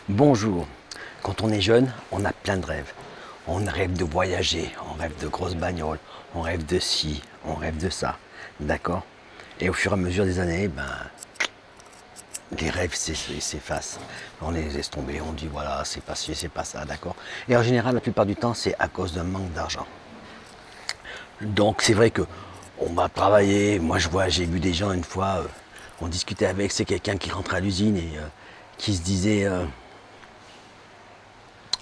Bonjour. Quand on est jeune, on a plein de rêves. On rêve de voyager, on rêve de grosses bagnoles, on rêve de ci, on rêve de ça. D'accord? Et au fur et à mesure des années, les rêves s'effacent. On les laisse tomber, on dit voilà, c'est pas ci, c'est pas ça, d'accord? Et en général, la plupart du temps, c'est à cause d'un manque d'argent. Donc c'est vrai que on va travailler. Moi, j'ai vu des gens une fois, on discutait avec, c'est quelqu'un qui rentrait à l'usine et qui se disait.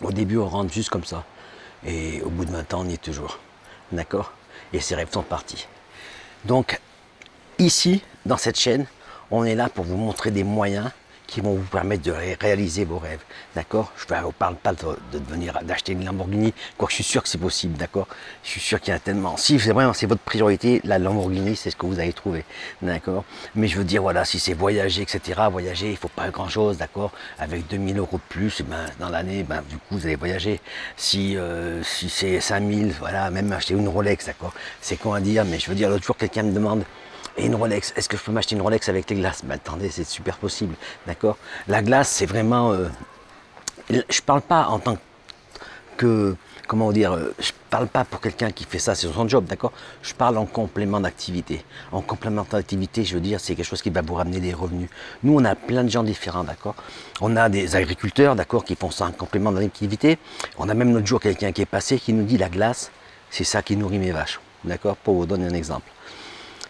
Au début, on rentre juste comme ça. Et au bout de 20 ans, on y est toujours. D'accord? Et ses rêves sont partis. Donc, ici, dans cette chaîne, on est là pour vous montrer des moyens qui vont vous permettre de réaliser vos rêves. D'accord? Je ne vous parle pas d'acheter une Lamborghini, quoique je suis sûr que c'est possible. D'accord? Je suis sûr qu'il y a tellement. Si vraiment c'est votre priorité, la Lamborghini, c'est ce que vous allez trouver. D'accord? Mais je veux dire, voilà, si c'est voyager, etc., voyager, il ne faut pas grand-chose. D'accord? Avec 2000 euros de plus, dans l'année, du coup, vous allez voyager. Si c'est 5000, voilà, même acheter une Rolex, d'accord? C'est con à dire, mais je veux dire, l'autre jour, quelqu'un me demande. Et une Rolex, est-ce que je peux m'acheter une Rolex avec les glaces? Attendez, c'est super possible, d'accord? La glace, c'est vraiment... je parle pas en tant que... Comment dire? Je parle pas pour quelqu'un qui fait ça, c'est son job, d'accord? Je parle en complément d'activité. En complément d'activité, je veux dire, c'est quelque chose qui va vous ramener des revenus. Nous, on a plein de gens différents, d'accord? On a des agriculteurs, d'accord, qui font ça en complément d'activité. On a même l'autre jour quelqu'un qui est passé qui nous dit la glace, c'est ça qui nourrit mes vaches, d'accord? Pour vous donner un exemple.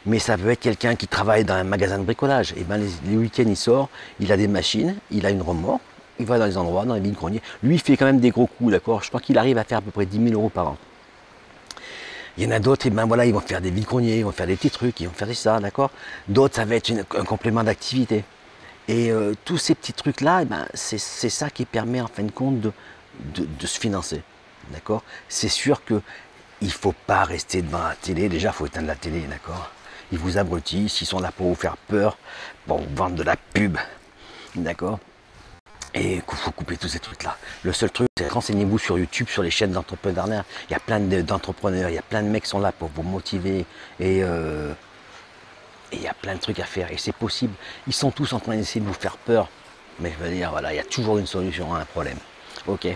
Mais ça peut être quelqu'un qui travaille dans un magasin de bricolage. Et les week-ends, il sort, il a des machines, il a une remorque, il va dans les endroits, dans les vides-greniers. Lui, il fait quand même des gros coups, d'accord? Je crois qu'il arrive à faire à peu près 10 000 euros par an. Il y en a d'autres, et voilà, ils vont faire des vides-greniers, ils vont faire des petits trucs, ils vont faire ça, d'accord? D'autres, ça va être un complément d'activité. Et tous ces petits trucs-là, c'est ça qui permet, en fin de compte, de se financer, d'accord? C'est sûr qu'il ne faut pas rester devant la télé. Déjà, il faut éteindre la télé, d'accord? Ils vous abrutissent, ils sont là pour vous faire peur, pour vous vendre de la pub, d'accord? Et il faut couper tous ces trucs-là. Le seul truc, c'est renseignez-vous sur YouTube, sur les chaînes d'entrepreneuriat. Il y a plein d'entrepreneurs, il y a plein de mecs qui sont là pour vous motiver. Et il y a plein de trucs à faire. Et c'est possible. Ils sont tous en train d'essayer de vous faire peur. Mais je veux dire, voilà, il y a toujours une solution à un problème. Ok?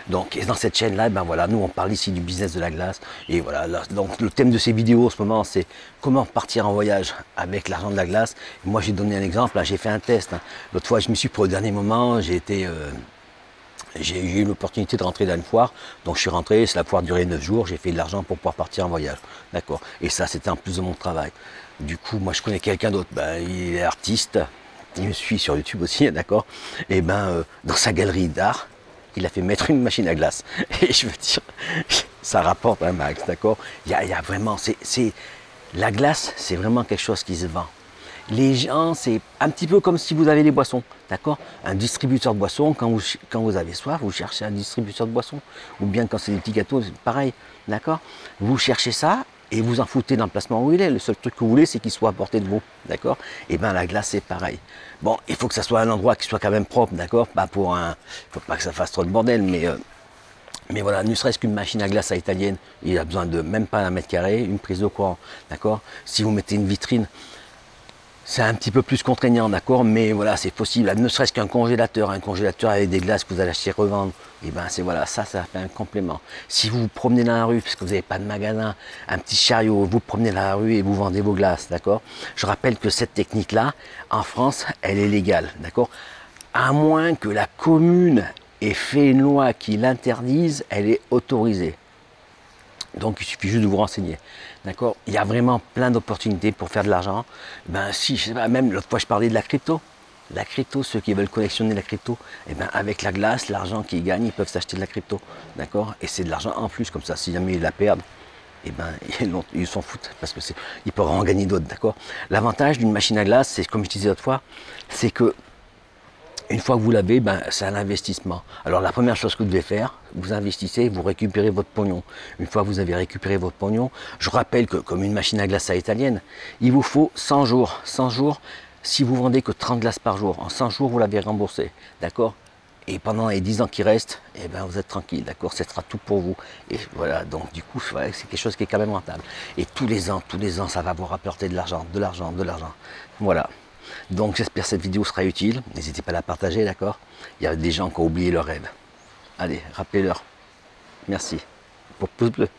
Donc, dans cette chaîne-là, voilà, nous on parle ici du business de la glace. Et voilà, donc le thème de ces vidéos en ce moment, c'est comment partir en voyage avec l'argent de la glace. Et moi, j'ai donné un exemple, là, j'ai fait un test. L'autre fois, je me suis pris au dernier moment, j'ai eu l'opportunité de rentrer dans une foire. Donc, je suis rentré, la foire durait 9 jours, j'ai fait de l'argent pour pouvoir partir en voyage. D'accord? Et ça, c'était en plus de mon travail. Du coup, moi, je connais quelqu'un d'autre, il est artiste, il me suit sur YouTube aussi, d'accord? Et dans sa galerie d'art, il a fait mettre une machine à glace. Et je veux dire, ça rapporte un max, d'accord? Il y a vraiment, la glace, c'est vraiment quelque chose qui se vend. Les gens, c'est un petit peu comme si vous avez les boissons, d'accord? Un distributeur de boissons, quand vous avez soif, vous cherchez un distributeur de boissons. Ou bien quand c'est des petits gâteaux, c'est pareil, d'accord? Vous cherchez ça et vous en foutez dans le placement où il est. Le seul truc que vous voulez, c'est qu'il soit à portée de vous, d'accord? Et la glace, c'est pareil. Bon, il faut que ça soit un endroit qui soit quand même propre, d'accord? Pas pour un... Il faut pas que ça fasse trop de bordel, mais voilà, ne serait-ce qu'une machine à glace à italienne, il a besoin de même pas 1 m², une prise de courant, d'accord? Si vous mettez une vitrine, c'est un petit peu plus contraignant, d'accord? Mais voilà, c'est possible. Ne serait-ce qu'un congélateur avec des glaces que vous allez acheter revendre, et c'est voilà, ça fait un complément. Si vous vous promenez dans la rue, parce que vous n'avez pas de magasin, un petit chariot, vous promenez dans la rue et vous vendez vos glaces, d'accord? Je rappelle que cette technique-là, en France, elle est légale, d'accord? À moins que la commune ait fait une loi qui l'interdise, elle est autorisée. Donc il suffit juste de vous renseigner. D'accord? Il y a vraiment plein d'opportunités pour faire de l'argent. Si, je sais pas, même l'autre fois je parlais de la crypto. La crypto, ceux qui veulent collectionner la crypto, avec la glace, l'argent qu'ils gagnent, ils peuvent s'acheter de la crypto. D'accord? Et c'est de l'argent en plus, comme ça, si jamais ils la perdent, ils s'en foutent, parce que ils pourront en gagner d'autres. D'accord? L'avantage d'une machine à glace, c'est comme je disais l'autre fois, c'est que une fois que vous l'avez, c'est un investissement. Alors la première chose que vous devez faire, vous investissez, vous récupérez votre pognon. Une fois que vous avez récupéré votre pognon, je rappelle que comme une machine à glace à italienne, il vous faut 100 jours. 100 jours, si vous vendez que 30 glaces par jour, en 100 jours, vous l'avez remboursé. D'accord? Et pendant les 10 ans qui restent, vous êtes tranquille, d'accord? Ce sera tout pour vous. Et voilà, donc du coup, c'est quelque chose qui est quand même rentable. Et tous les ans, ça va vous rapporter de l'argent, de l'argent, de l'argent. Voilà. Donc j'espère que cette vidéo sera utile. N'hésitez pas à la partager, d'accord? Il y a des gens qui ont oublié leurs rêves. Allez, rappelez-leur. Merci. Pour pouce bleu.